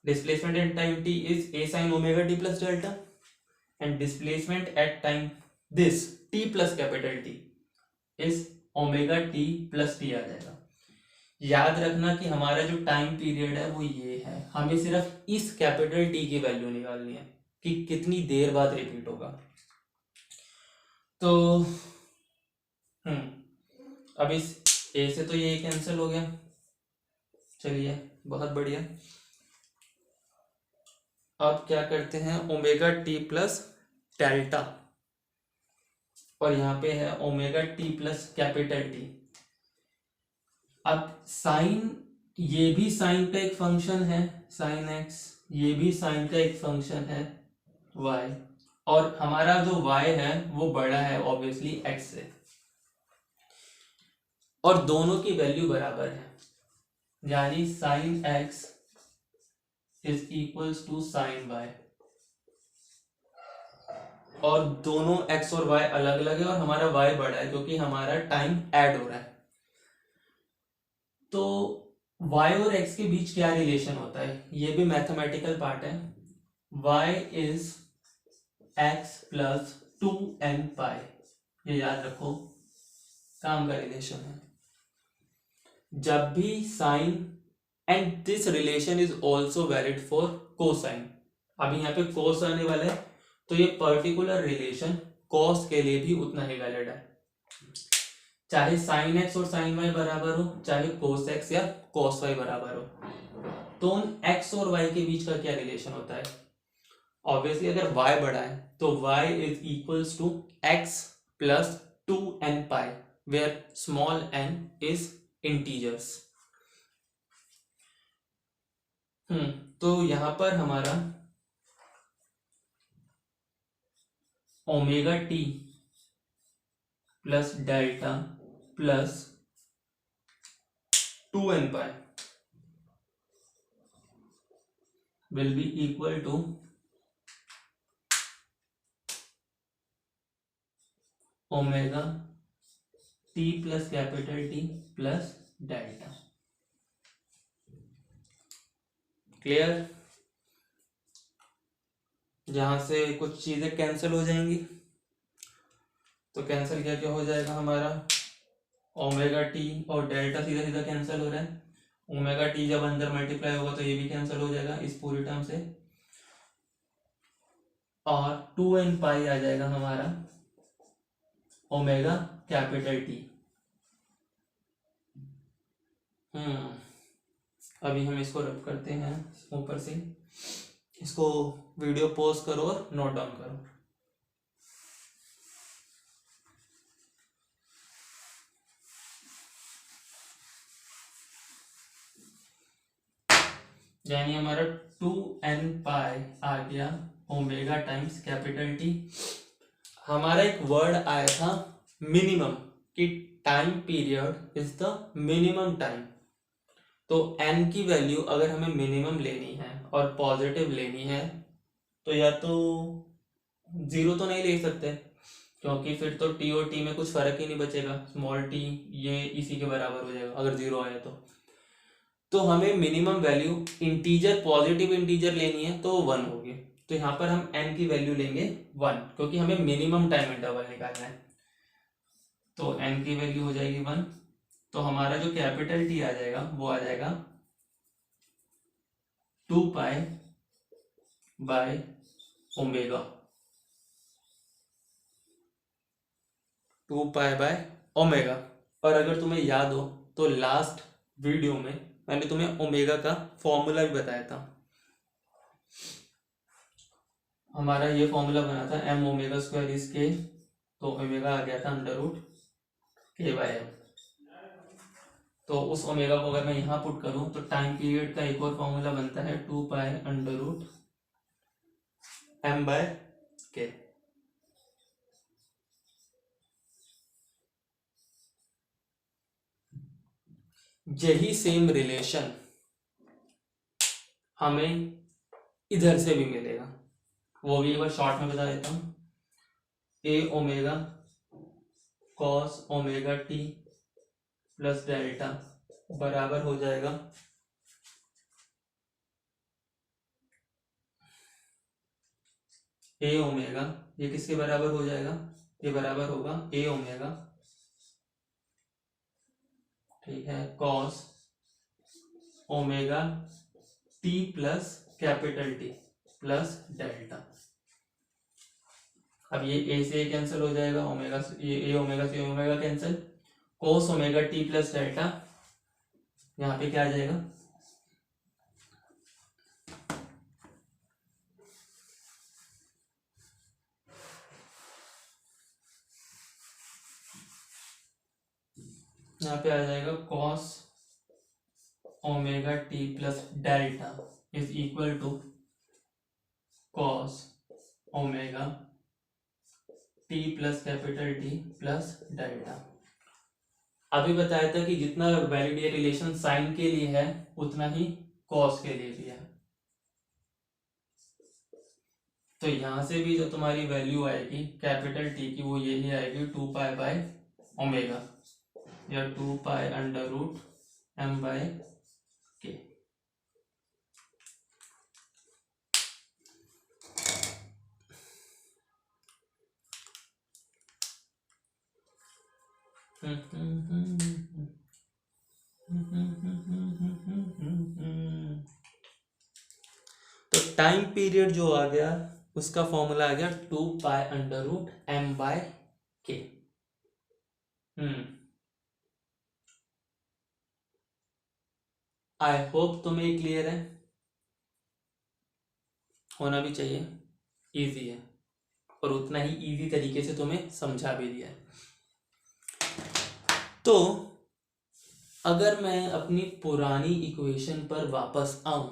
Displacement at time t is a sin omega t plus delta, and displacement at time this t plus capital T is omega t plus t आ जाएगा। याद रखना कि हमारा जो टाइम पीरियड है वो ये है, हमें सिर्फ इस कैपिटल टी की वैल्यू निकालनी है कि कितनी देर बाद रिपीट होगा। तो अब इस ए से तो ये कैंसिल हो गया, चलिए बहुत बढ़िया। अब क्या करते हैं, ओमेगा टी प्लस डेल्टा, और यहाँ पे है omega t plus capital T. अब साइन, ये भी साइन का एक फंक्शन है साइन एक्स, ये भी साइन का एक फंक्शन है वाई, और हमारा जो वाई है वो बड़ा है ऑब्वियसली एक्स से, और दोनों की वैल्यू बराबर है, यानी sine x is equals to sine y, और दोनों x और y अलग अलग है और हमारा y बड़ा है क्योंकि हमारा टाइम ऐड हो रहा है। तो y और x के बीच क्या रिलेशन होता है, ये भी मैथमेटिकल पार्ट है। y is x plus 2n pi, ये याद रखो, काम का रिलेशन है। जब भी sine, and this relation is also valid for cosine. अभी यहाँ पे कोस आने वाला है, तो ये पर्टिकुलर रिलेशन कॉस के लिए भी उतना ही वैलिड है, चाहे साइन एक्स और साइन वाई बराबर हो, चाहे कोस एक्स या कोस वाई बराबर हो। तो उन एक्स और वाई के बीच का क्या रिलेशन होता है, ऑब्वियसली अगर y बड़ा है तो y is equals to x plus 2n pi, where small n is integers. तो यहां पर हमारा omega t plus delta plus 2n pi will be equal to omega t plus capital T plus delta. Clear? जहां से कुछ चीजें कैंसिल हो जाएंगी, तो कैंसिल क्या क्या हो जाएगा हमारा, ओमेगा टी और डेल्टा सीधा सीधा कैंसिल हो रहा है। ओमेगा टी जब अंदर मल्टीप्लाई होगा तो ये भी कैंसिल हो जाएगा इस पूरी टर्म से, और 2n पाई आ जाएगा हमारा ओमेगा कैपिटल टी। अभी हम इसको रब करते हैं ऊपर से, इसको वीडियो पॉज करो और नोट डाउन करो। यानी हमारा 2n पाई आ गया ओमेगा टाइम्स कैपिटल टी। हमारा एक वर्ड आया था मिनिमम, कि time period is the minimum time. तो n की वैल्यू अगर हमें मिनिमम लेनी है और पॉजिटिव लेनी है, तो या तो 0 तो नहीं ले सकते, क्योंकि फिर तो t और t में कुछ फर्क ही नहीं बचेगा, स्मॉल t ये इसी के बराबर हो जाएगा अगर 0 आया तो हमें minimum value integer, positive integer लेनी है तो 1 होगी। तो यहाँ पर हम n की वैल्यू लेंगे 1, क्योंकि हमें मिनिमम टाइम इंटरवल निकालना है। तो n की वैल्यू हो जाएगी 1, तो हमारा जो कैपिटल T आ जाएगा वो आ जाएगा 2 pi by omega, 2 pi by omega. और अगर तुम्हें याद हो तो लास्ट वीडियो में मैंने तुम्हें ओमेगा का फॉर्मूला भी बताया था। हमारा ये फॉर्मूला बना था m omega square is k, तो ओमेगा आ गया था under root k by m। तो उस ओमेगा को अगर मैं यहाँ पुट करूँ तो टाइम पीरियड का एक और फॉर्मूला बनता है 2 pi under root m by k। यही सेम रिलेशन हमें इधर से भी मिलेगा, वो भी एक बार शॉर्ट में बता देता हूँ। a omega cos omega t plus delta बराबर हो जाएगा a ओमेगा, ये किसके बराबर हो जाएगा, ये बराबर होगा a ओमेगा, ठीक है, cos omega t plus capital T plus delta. अब ये a से कैंसिल हो जाएगा, ओमेगा से ये a ओमेगा से omega cancel, cos omega t plus delta, यहाँ पे क्या आ जाएगा, यहाँ पे आ जाएगा cos omega t plus delta is equal to cos omega t plus capital T plus delta. अभी बताया था कि जितना वैलिड ये रिलेशन साइन के लिए है उतना ही कॉस के लिए भी है। तो यहां से भी जो तुम्हारी वैल्यू आएगी कैपिटल टी की वो यही आएगी 2 पाई बाय ओमेगा, या 2 pi under root m by k. तो टाइम पीरियड जो आ गया उसका फॉर्मूला आ गया 2π√m/k। आई होप तुम्हें क्लियर है, होना भी चाहिए, इजी है और उतना ही इजी तरीके से तुम्हें समझा भी दिया है। तो अगर मैं अपनी पुरानी इक्वेशन पर वापस आऊं,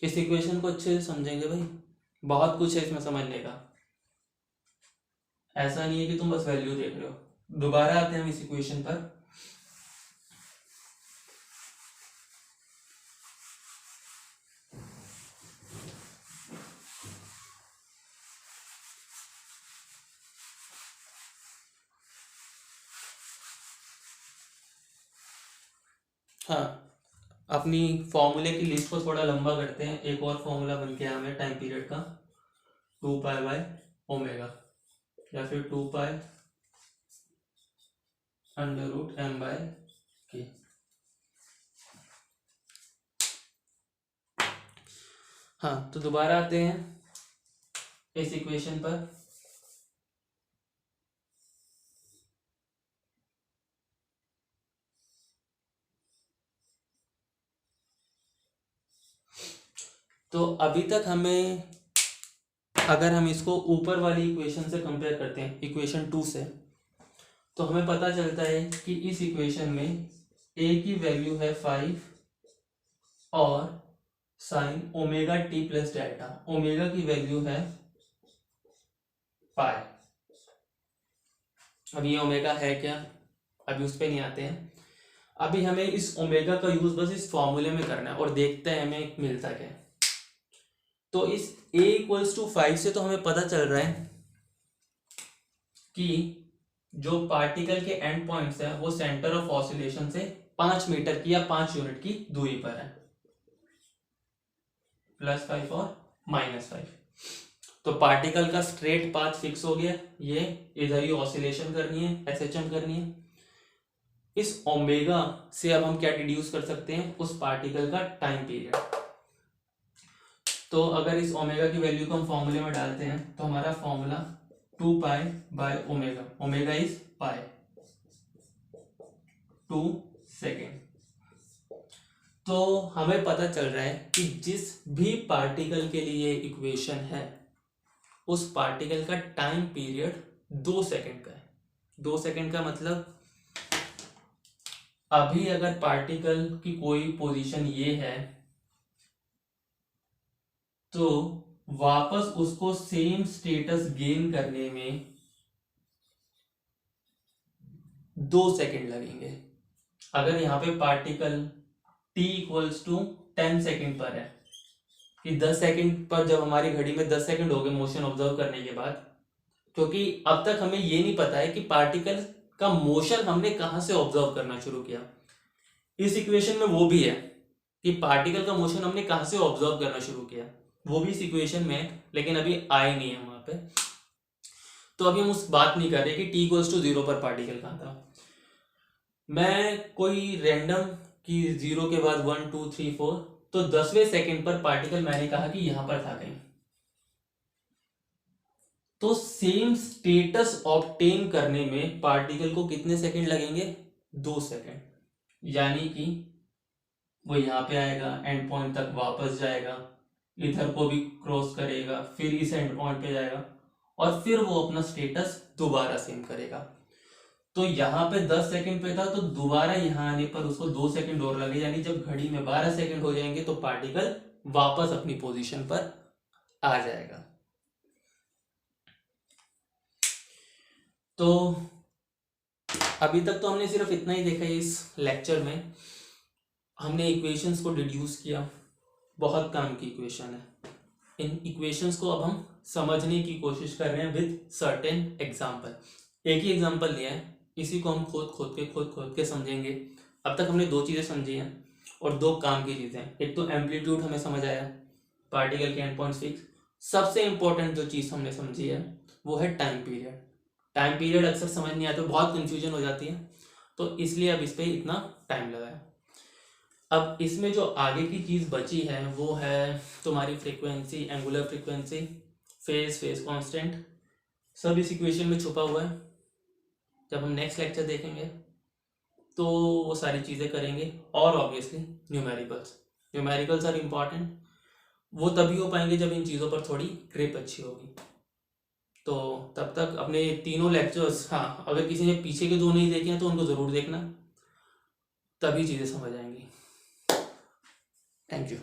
इस इक्वेशन को अच्छे से समझेंगे भाई, बहुत कुछ है इसमें समझने का, ऐसा नहीं है कि तुम बस वैल्यू देख रहे हो। दोबारा आते हैं हम इस इक्वेशन पर। हाँ, अपनी फॉर्मूले की लिस्ट को थोड़ा लंबा करते हैं। एक और फॉर्मूला बन के हमें टाइम पीरियड का 2π/ω या फिर 2π√m/k। हाँ, तो दोबारा आते हैं इस इक्वेशन पर। तो अभी तक हमें, अगर हम इसको ऊपर वाली इक्वेशन से कंपेयर करते हैं, इक्वेशन 2 से, तो हमें पता चलता है कि इस इक्वेशन में a की वैल्यू है 5 और sign omega t plus delta, omega की वैल्यू है पाई। अब ये ओमेगा है क्या, अभी उस पर नहीं आते हैं। अभी हमें इस ओमेगा का यूज बस इस फॉर्मूले में करना है और देखते हैं हमें मिलता क्या है। तो इस a = 5 से तो हमें पता चल रहा है कि जो पार्टिकल के एंड पॉइंट्स है वो सेंटर ऑफ ऑसिलेशन से 5 मीटर की या 5 यूनिट की दूरी पर है, +5 और -5। तो पार्टिकल का स्ट्रेट पाथ फिक्स हो गया, ये इधर ही ऑसिलेशन करनी है, SHM करनी है। इस ओमेगा से अब हम क्या डिड्यूस कर सकते हैं, उस पार्टिकल का टाइम पीरियड। तो अगर इस ओमेगा की वैल्यू को हम फॉर्मूले में डालते हैं तो हमारा formula 2π/ω, omega is pi, 2 second. तो हमें पता चल रहा है कि जिस भी पार्टिकल के लिए इक्वेशन है उस पार्टिकल का टाइम पीरियड 2 सेकेंड का है। 2 सेकेंड का मतलब अभी अगर पार्टिकल की कोई पोजीशन ये है तो वापस उसको सेम स्टेटस गेन करने में 2 सेकेंड लगेंगे। अगर यहाँ पे पार्टिकल t = 10 सेकेंड पर है, कि 10 सेकेंड पर जब हमारी घड़ी में 10 सेकेंड हो गए मोशन ऑब्जर्व करने के बाद, क्योंकि अब तक हमें ये नहीं पता है कि पार्टिकल का मोशन हमने कहां से ऑब्जर्व करना शुरू किया। इस इक्वेशन में वो भी है कि पार्टिकल का मोशन हमने कहां से ऑब्जर्व करना शुरू किया, वो भी इस इक्वेशन में है, लेकिन अभी आए नहीं है वहां पे। तो अभी हम उस बात नहीं कर रहे कि t = 0 पर पार्टिकल कहां था। मैं कोई रैंडम कि 0 के बाद 1 2 3 4, तो 10वें सेकेंड पर पार्टिकल मैंने कहा कि यहां पर था कहीं। तो सेम स्टेटस ऑब्टेन करने में पार्टिकल को कितने सेकेंड लगेंगे, 2 सेकेंड। यानी कि वो यहां पे आएगा, एंड पॉइंट तक वापस जाएगा, इधर को भी क्रॉस करेगा, फिर इस एंड पॉइंट पे जाएगा और फिर वो अपना स्टेटस दोबारा सेम करेगा। तो यहाँ पे 10 सेकंड पे था, तो दोबारा यहाँ आने पर उसको 2 सेकंड और लगे, यानी जब घड़ी में 12 सेकंड हो जाएंगे तो पार्टिकल वापस अपनी पोजीशन पर आ जाएगा। तो अभी तक तो हमने सिर्फ इतना ही देखा है इस लेक्चर में। हमने इक्वेशंस को डिड्यूस किया, बहुत काम की इक्वेशन है। इन इक्वेशंस को अब हम समझने की कोशिश कर रहे हैं विद सर्टेन एग्जाम्पल। एक ही एग्जाम्पल लिया है, इसी को हम खोद खोद के समझेंगे। अब तक हमने 2 चीजें समझी हैं। और दो काम की चीज़ें। एक तो एम्पलीट्यूड हमें समझ आया, पार्टिकल के एंड पॉइंट्स फिक्स। सबसे इंपॉर्टेंट जो चीज़ हमने समझी है वो है टाइम पीरियड। टाइम पीरियड अक्सर समझ नहीं आता, बहुत कन्फ्यूजन हो जाती है, तो इसलिए अब इस पर इतना टाइम लगा है। अब इसमें जो आगे की चीज़ बची है वो है तुम्हारी frequency, angular frequency, phase constant, सब इस इक्वेशन में छुपा हुआ है। जब हम नेक्स्ट लेक्चर देखेंगे तो वो सारी चीज़ें करेंगे। और ऑब्वियसली न्यूमेरिकल्स आर इम्पॉर्टेंट, वो तभी हो पाएंगे जब इन चीज़ों पर थोड़ी ग्रिप अच्छी होगी। तो तब तक अपने तीनों लेक्चर्स, हाँ अगर किसी ने पीछे के दो नहीं देखे हैं तो उनको ज़रूर देखना, तभी चीज़ें समझ आएंगी। Thank you.